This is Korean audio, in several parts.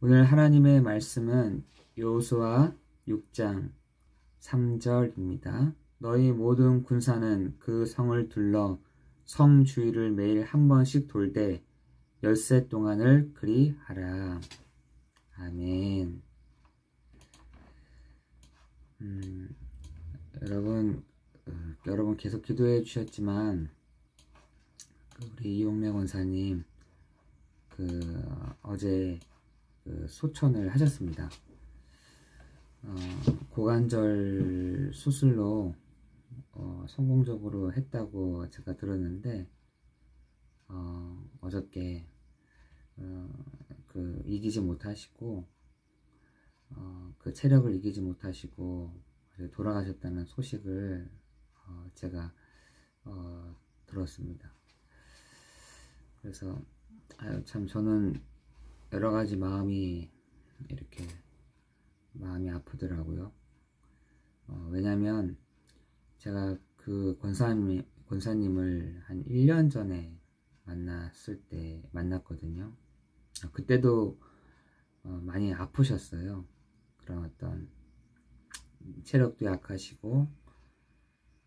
오늘 하나님의 말씀은 여호수아 6장 3절입니다. 너희 모든 군사는 그 성을 둘러 성 주위를 매일 한 번씩 돌되 엿새 동안을 그리하라. 아멘. 여러분 계속 기도해 주셨지만 우리 이용래 권사님 어제 소천을 하셨습니다. 고관절 수술로 성공적으로 했다고 제가 들었는데 어저께 이기지 못하시고 그 체력을 이기지 못하시고 돌아가셨다는 소식을 제가 들었습니다. 그래서 참 저는 여러가지 마음이 아프더라고요. 왜냐면 제가 그 권사님을 한 1년 전에 만났거든요. 그때도 많이 아프셨어요. 그런 어떤 체력도 약하시고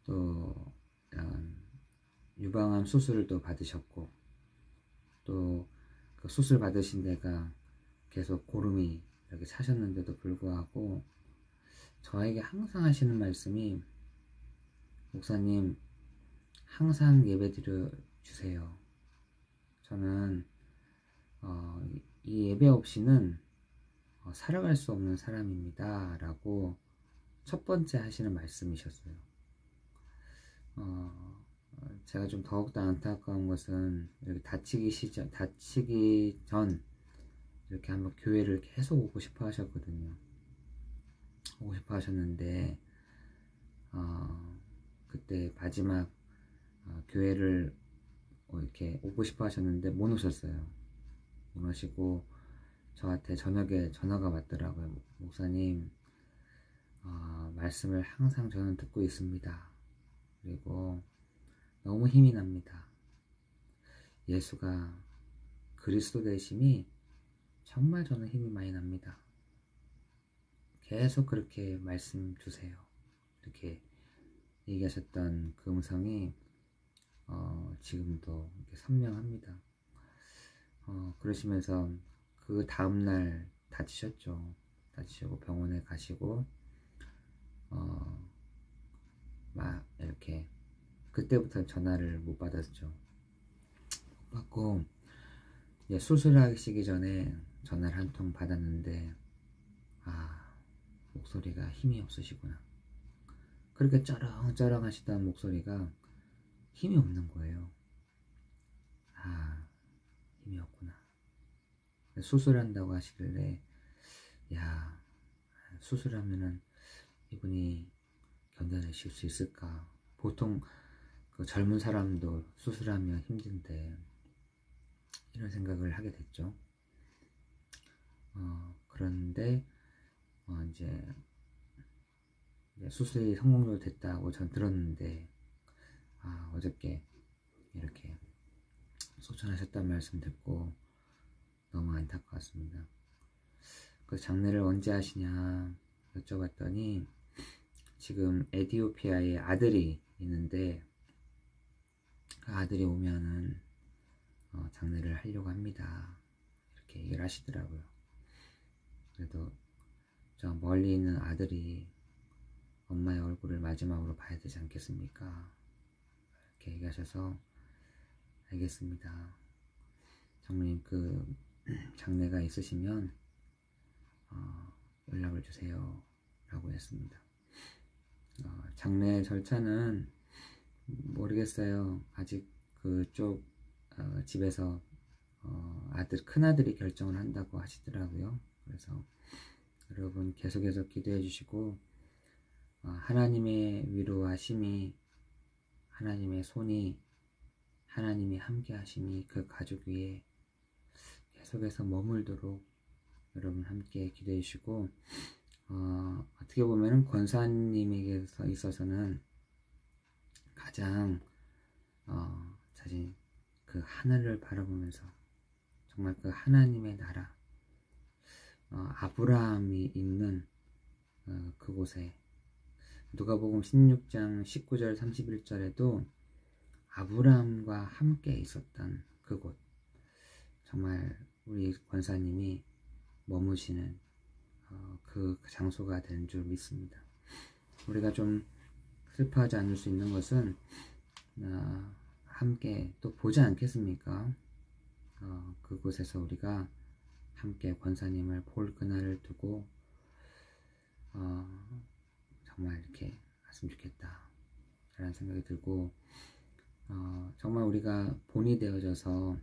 또 유방암 수술을 또 받으셨고 또 그 수술 받으신 데가 계속 고름이 이렇게 차셨는데도 불구하고 저에게 항상 하시는 말씀이 목사님 항상 예배 드려 주세요. 저는 이 예배 없이는 살아갈 수 없는 사람입니다 라고 첫 번째 하시는 말씀이셨어요. 제가 좀 더욱더 안타까운 것은 이렇게 다치기 전 이렇게 한번 교회를 계속 오고 싶어 하셨거든요. 오고 싶어 하셨는데 그때 마지막 교회를 이렇게 오고 싶어 하셨는데 못 오셨어요. 못 오시고 저한테 저녁에 전화가 왔더라고요. 목사님 말씀을 항상 저는 듣고 있습니다. 그리고 너무 힘이 납니다. 예수가 그리스도 되심이 정말 저는 힘이 많이 납니다. 계속 그렇게 말씀 주세요. 이렇게 얘기하셨던 그 음성이 지금도 이렇게 선명합니다. 그러시면서 그 다음날 다치셨죠. 다치시고 병원에 가시고 막 이렇게 그때부터 전화를 못 받았죠. 못 받고 수술하시기 전에 전화를 한 통 받았는데 목소리가 힘이 없으시구나. 그렇게 쩌렁쩌렁 하시던 목소리가 힘이 없는 거예요. 힘이 없구나. 수술한다고 하시길래 수술하면은 이분이 견뎌내실 수 있을까. 보통 그 젊은 사람도 수술하면 힘든데 이런 생각을 하게 됐죠. 그런데 이제 수술이 성공적으로 됐다고 전 들었는데 어저께 이렇게 소천하셨다는 말씀 듣고 너무 안타까웠습니다. 그 장례를 언제 하시냐 여쭤봤더니 지금 에티오피아에 아들이 있는데 그 아들이 오면은 장례를 하려고 합니다. 이렇게 얘기를 하시더라고요. 그래도 저 멀리 있는 아들이 엄마의 얼굴을 마지막으로 봐야 되지 않겠습니까? 이렇게 얘기하셔서 알겠습니다. 장모님 그 장례가 있으시면 연락을 주세요 라고 했습니다. 장례 절차는 모르겠어요. 아직 그쪽 집에서 큰아들이 결정을 한다고 하시더라고요. 그래서 여러분 계속해서 기도해 주시고 하나님의 위로하심이 하나님의 손이 하나님이 함께 하심이 그 가족 위에 계속해서 머물도록 여러분 함께 기도해 주시고 어떻게 보면 권사님에게 있어서는 가장 자신 그 하늘을 바라보면서 정말 그 하나님의 나라 아브라함이 있는 그곳에, 누가복음 16장 19절 31절에도 아브라함과 함께 있었던 그곳, 정말 우리 권사님이 머무시는 그 장소가 된 줄 믿습니다. 우리가 좀 슬퍼하지 않을 수 있는 것은 함께 또 보지 않겠습니까? 그곳에서 우리가 함께 권사님을 볼 그날을 두고 정말 이렇게 갔으면 좋겠다 라는 생각이 들고, 정말 우리가 본이 되어져서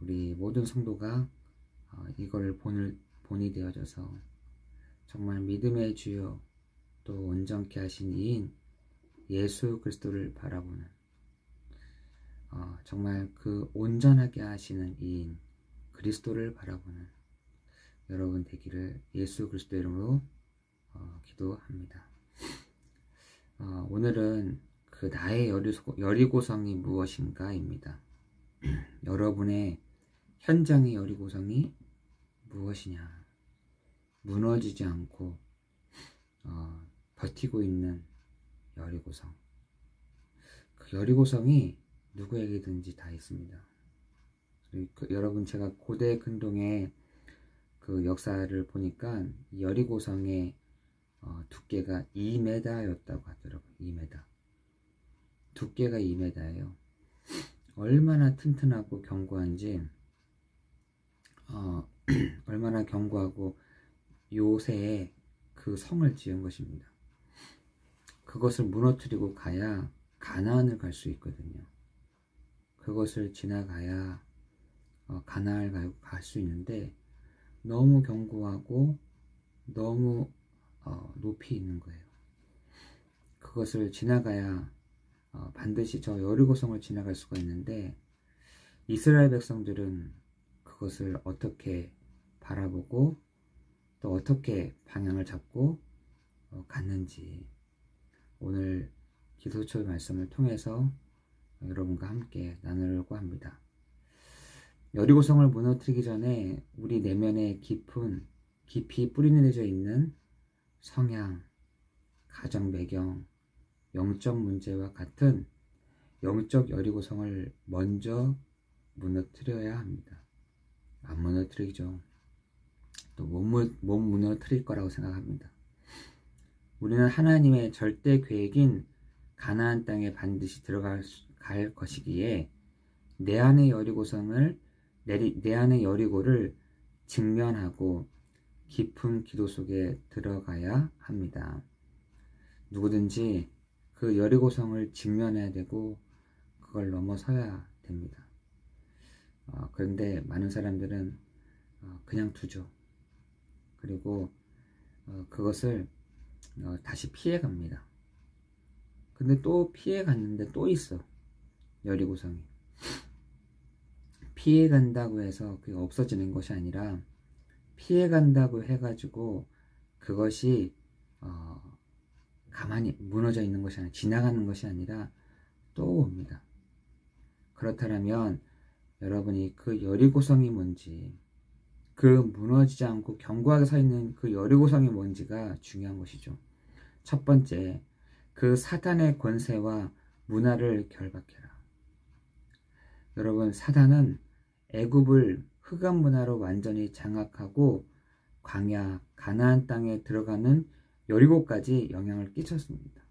우리 모든 성도가 이걸 본이 되어져서 정말 믿음의 주요 또 온전케 하신 이인 예수 그리스도를 바라보는, 정말 그 온전하게 하시는 이인 그리스도를 바라보는 여러분 되기를 예수 그리스도 이름으로 기도합니다. 오늘은 그 나의 여리고성이 무엇인가 입니다. 여러분의 현장의 여리고성이 무엇이냐? 무너지지 않고 버티고 있는 여리고성. 그 여리고성이 누구에게든지 다 있습니다. 여러분, 제가 고대 근동의 그 역사를 보니까 이 여리고성의 두께가 2m였다고 하더라고요. 2m. 두께가 2m예요. 얼마나 튼튼하고 견고한지, 얼마나 견고하고 요새에 그 성을 지은 것입니다. 그것을 무너뜨리고 가야 가나안을 갈 수 있거든요. 그것을 지나가야 가나안을 갈 수 있는데 너무 견고하고 너무 높이 있는 거예요. 그것을 지나가야 반드시 저 여리고성을 지나갈 수가 있는데, 이스라엘 백성들은 그것을 어떻게 바라보고 또 어떻게 방향을 잡고 갔는지 오늘 기도처 말씀을 통해서 여러분과 함께 나누려고 합니다. 여리고성을 무너뜨리기 전에 우리 내면에 깊이 뿌리내려져 있는 성향, 가정 배경, 영적 문제와 같은 영적 여리고성을 먼저 무너뜨려야 합니다. 안 무너뜨리죠. 또 못 무너뜨릴 거라고 생각합니다. 우리는 하나님의 절대 계획인 가나안 땅에 반드시 들어갈 것이기에 내 안의 여리고를 직면하고 깊은 기도 속에 들어가야 합니다. 누구든지 그 여리고성을 직면해야 되고 그걸 넘어서야 됩니다. 그런데 많은 사람들은 그냥 두죠. 그리고 그것을 다시 피해갑니다. 근데 또 피해갔는데 또 있어, 여리고성이. 피해간다고 해서 그게 없어지는 것이 아니라, 피해간다고 해가지고 그것이 가만히 무너져 있는 것이 아니라, 지나가는 것이 아니라 또 옵니다. 그렇다면 여러분이 그 여리고성이 뭔지, 그 무너지지 않고 견고하게 서 있는 그 여리고성이 뭔지가 중요한 것이죠. 첫 번째, 그 사단의 권세와 문화를 결박해라. 여러분, 사단은 애굽을 흑암 문화로 완전히 장악하고 광야, 가나안 땅에 들어가는 여리고까지 영향을 끼쳤습니다.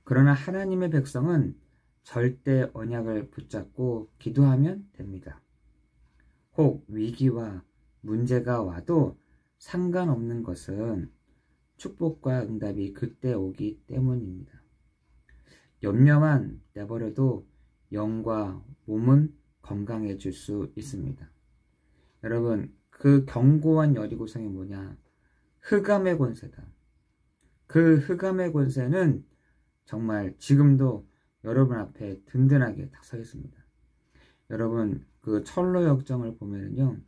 그러나 하나님의 백성은 절대 언약을 붙잡고 기도하면 됩니다. 혹 위기와 문제가 와도 상관없는 것은 축복과 응답이 그때 오기 때문입니다. 염려만 내버려도 영과 몸은 건강해질 수 있습니다. 여러분, 그 견고한 여리고성이 뭐냐? 흑암의 권세다. 그 흑암의 권세는 정말 지금도 여러분 앞에 든든하게 딱 서 있습니다. 여러분, 그 철로 역정을 보면은요,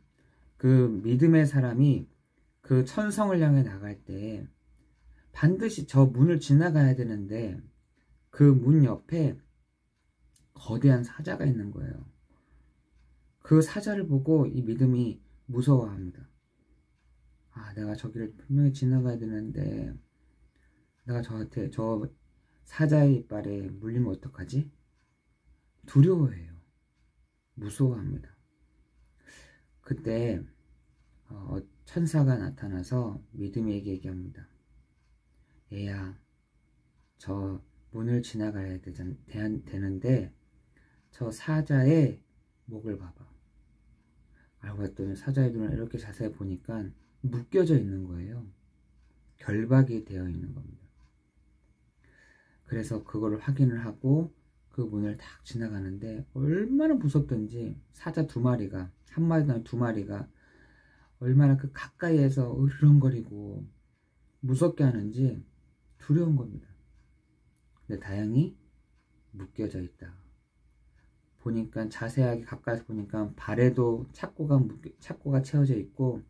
그 믿음의 사람이 그 천성을 향해 나갈 때 반드시 저 문을 지나가야 되는데, 그 문 옆에 거대한 사자가 있는 거예요. 그 사자를 보고 이 믿음이 무서워합니다. 아, 내가 저기를 분명히 지나가야 되는데 내가 저 사자의 이빨에 물리면 어떡하지? 두려워해요. 무서워합니다. 그때 천사가 나타나서 믿음에게 얘기합니다. 얘야, 저 문을 지나가야 되는데 저 사자의 목을 봐봐. 알고 봤더니 사자의 눈을 이렇게 자세히 보니까 묶여져 있는 거예요. 결박이 되어 있는 겁니다. 그래서 그걸 확인을 하고 그 문을 딱 지나가는데 얼마나 무섭던지 사자 두 마리가, 한 마리나 두 마리가 얼마나 그 가까이에서 으르렁거리고 무섭게 하는지 두려운 겁니다. 근데 다행히 묶여져 있다. 보니까 자세하게 가까이서 보니까 발에도 착고가 채워져 있고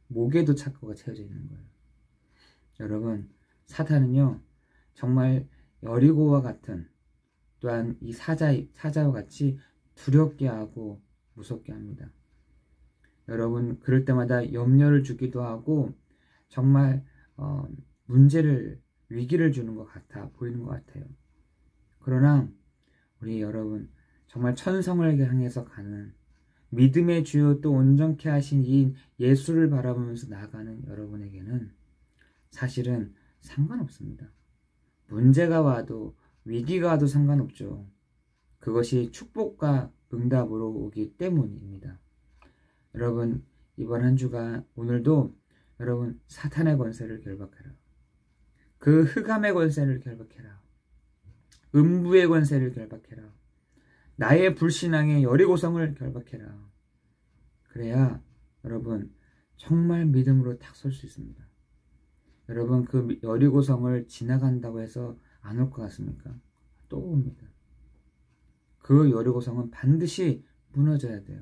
목에도 착고가 채워져 있는 거예요. 여러분, 사탄은요 정말 여리고와 같은, 또한 이 사자와 같이 두렵게 하고 무섭게 합니다. 여러분, 그럴 때마다 염려를 주기도 하고 정말 위기를 주는 것 같아 보이는 것 같아요. 그러나 우리 여러분, 정말 천성을 향해서 가는 믿음의 주요 또 온전케 하신 이 예수를 바라보면서 나아가는 여러분에게는 사실은 상관없습니다. 문제가 와도 위기가 와도 상관없죠. 그것이 축복과 응답으로 오기 때문입니다. 여러분, 이번 한 주가 오늘도 여러분 사탄의 권세를 결박해라. 그 흑암의 권세를 결박해라. 음부의 권세를 결박해라. 나의 불신앙의 여리고성을 결박해라. 그래야 여러분 정말 믿음으로 딱 설 수 있습니다. 여러분, 그 여리고성을 지나간다고 해서 안 올 것 같습니까? 또 옵니다. 그 여리고성은 반드시 무너져야 돼요.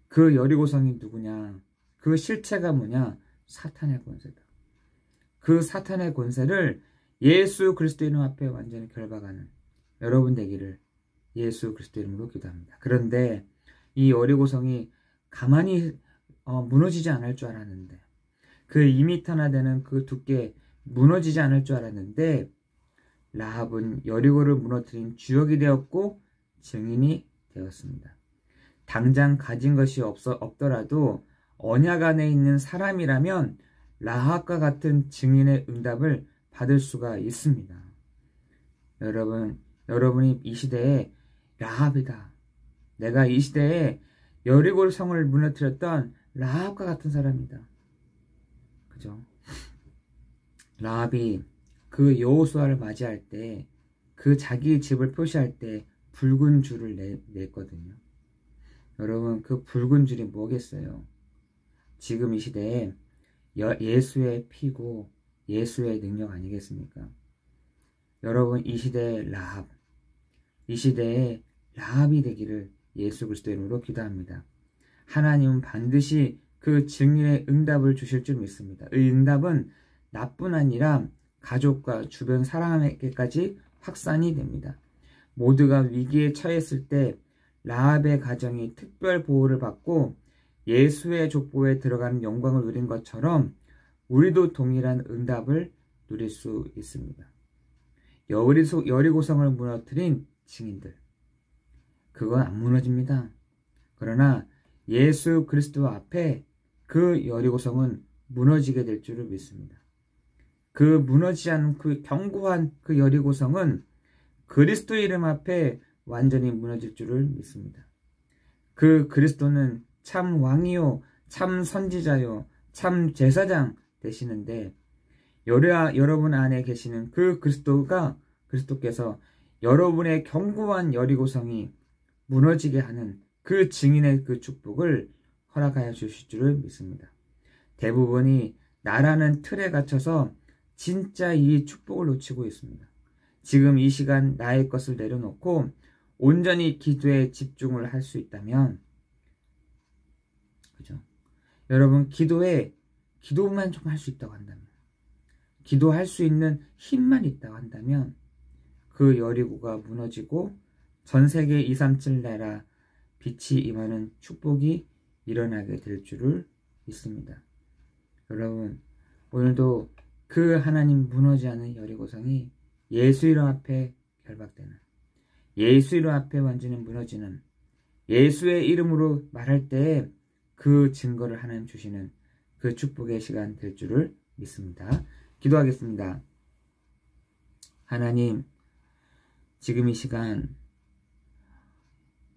그 여리고성이 누구냐? 그 실체가 뭐냐? 사탄의 권세다. 그 사탄의 권세를 예수 그리스도 이름 앞에 완전히 결박하는 여러분 되기를 예수 그리스도 이름으로 기도합니다. 그런데 이 여리고성이 가만히 무너지지 않을 줄 알았는데, 그 2m나 되는 그 두께 무너지지 않을 줄 알았는데, 라합은 여리고를 무너뜨린 주역이 되었고 증인이 되었습니다. 당장 가진 것이 없더라도 언약 안에 있는 사람이라면 라합과 같은 증인의 응답을 받을 수가 있습니다. 여러분이 이 시대에 라합이다. 내가 이 시대에 여리고 성을 무너뜨렸던 라합과 같은 사람이다. 그죠? 라합이 그 여호수아를 맞이할 때, 그 자기 집을 표시할 때 붉은 줄을 냈거든요. 여러분, 그 붉은 줄이 뭐겠어요? 지금 이 시대에 예수의 피고 예수의 능력 아니겠습니까? 여러분, 이 시대의 라합, 이 시대에 라합이 되기를 예수 그리스도 이름으로 기도합니다. 하나님은 반드시 그 증인의 응답을 주실 줄 믿습니다. 이 응답은 나뿐 아니라 가족과 주변 사람에게까지 확산이 됩니다. 모두가 위기에 처했을 때 라합의 가정이 특별 보호를 받고 예수의 족보에 들어가는 영광을 누린 것처럼 우리도 동일한 응답을 누릴 수 있습니다. 여리고성을 무너뜨린 증인들, 그건 안 무너집니다. 그러나 예수 그리스도 앞에 그 여리고성은 무너지게 될 줄을 믿습니다. 그 무너지지 않은 그 견고한 그 여리고성은 그리스도 이름 앞에 완전히 무너질 줄을 믿습니다. 그 그리스도는 참 왕이요, 참 선지자요, 참 제사장 되시는데, 여러분 안에 계시는 그 그리스도께서 여러분의 견고한 여리고성이 무너지게 하는 그 증인의 그 축복을 허락하여 주실 줄을 믿습니다. 대부분이 나라는 틀에 갇혀서 진짜 이 축복을 놓치고 있습니다. 지금 이 시간 나의 것을 내려놓고 온전히 기도에 집중을 할 수 있다면, 그죠? 여러분, 기도만 좀 할 수 있다고 한다면, 기도할 수 있는 힘만 있다고 한다면 그 여리고가 무너지고 전 세계 237 나라 빛이 임하는 축복이 일어나게 될 줄을 믿습니다. 여러분, 오늘도 그 하나님 무너지 않은 여리고성이 예수 이름 앞에 결박되는, 예수 이름 앞에 완전히 무너지는, 예수의 이름으로 말할 때 그 증거를 하나님 주시는 그 축복의 시간 될 줄을 믿습니다. 기도하겠습니다. 하나님, 지금 이 시간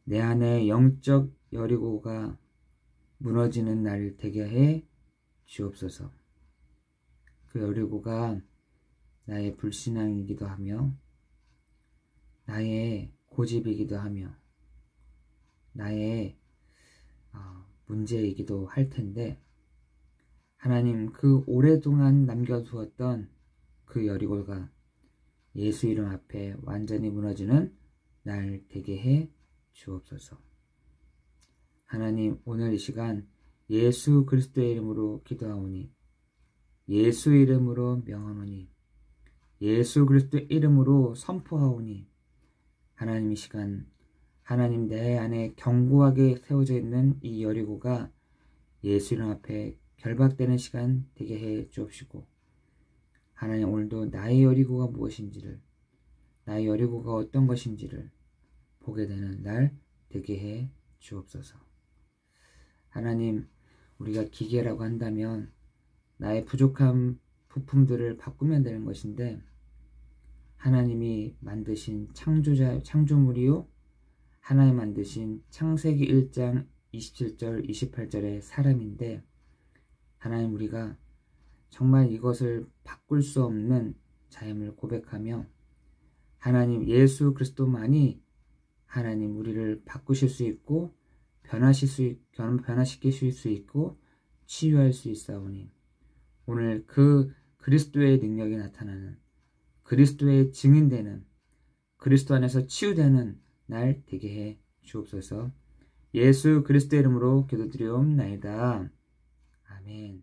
내 안에 영적 여리고가 무너지는 날 되게 해 주옵소서. 그 여리고가 나의 불신앙이기도 하며 나의 고집이기도 하며 나의 문제이기도 할 텐데, 하나님, 그 오랫동안 남겨두었던 그 여리고가 예수 이름 앞에 완전히 무너지는 날 되게 해 주옵소서. 하나님, 오늘 이 시간 예수 그리스도의 이름으로 기도하오니, 예수 이름으로 명하노니, 예수 그리스도의 이름으로 선포하오니, 하나님, 이 시간 하나님, 내 안에 견고하게 세워져 있는 이 여리고가 예수 이름 앞에 결박되는 시간 되게 해 주옵시고, 하나님, 오늘도 나의 여리고가 무엇인지를, 나의 여리고가 어떤 것인지를 보게 되는 날 되게 해 주옵소서. 하나님, 우리가 기계라고 한다면 나의 부족한 부품들을 바꾸면 되는 것인데, 하나님이 만드신 창조물이요, 하나님 만드신 창세기 1장 27절 28절의 사람인데, 하나님, 우리가 정말 이것을 바꿀 수 없는 자임을 고백하며, 하나님 예수 그리스도만이 하나님 우리를 바꾸실 수 있고 변화시키실 수 있고 치유할 수 있사오니, 오늘 그 그리스도의 능력이 나타나는, 그리스도의 증인되는, 그리스도 안에서 치유되는 날 되게 해 주옵소서. 예수 그리스도의 이름으로 기도드리옵나이다. 아멘.